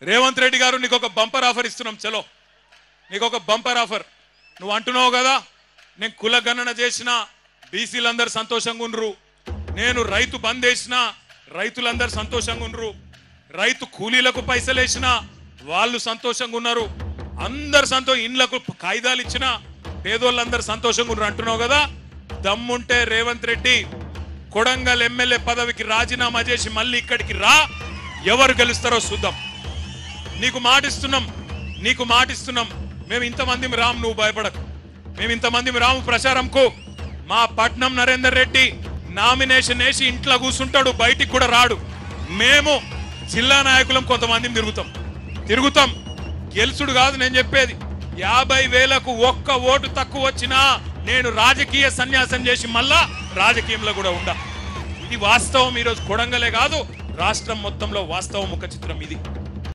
రేవంత్ రెడ్డి గారు నీకు ఒక బంపర్ ఆఫర్ ఇస్తున్నాం. చలో నీకు ఒక బంపర్ ఆఫర్. నువ్వు అంటున్నావు కదా నేను కుల గణన చేసిన బీసీలందరూ సంతోషంగా ఉండ్రు, నేను రైతు బంద్ చేసిన రైతులందరూ సంతోషంగా ఉండ్రు, రైతు కూలీలకు పైసలు వేసిన వాళ్ళు సంతోషంగా ఉన్నారు, అందరు ఇండ్లకు కాయిదాలు ఇచ్చిన పేదోళ్ళందరూ సంతోషంగా ఉన్నారు అంటున్నావు కదా. దమ్ముంటే రేవంత్ రెడ్డి కొడంగల్ ఎమ్మెల్యే పదవికి రాజీనామా చేసి మళ్ళీ ఇక్కడికి రా, ఎవరు గెలుస్తారో చూద్దాం. నీకు మాటిస్తున్నాం. మేము ఇంతమంది రాము, నువ్వు భయపడకు. మేము ఇంతమంది రాము ప్రచారంకు. మా పట్నం నరేందర్ రెడ్డి నామినేషన్ వేసి ఇంట్లో కూర్చుంటాడు, బయటికి కూడా రాడు. మేము జిల్లా నాయకులం కొంతమందిని తిరుగుతాం. గెలుచుడు కాదు నేను చెప్పేది. 50,000కు ఒక్క ఓటు తక్కువ వచ్చినా నేను రాజకీయ సన్యాసం చేసి మళ్ళా రాజకీయంలో కూడా ఉండా. ఇది వాస్తవం. ఈరోజు కొడంగలే కాదు రాష్ట్రం మొత్తంలో వాస్తవం ముఖ చిత్రం ఇది.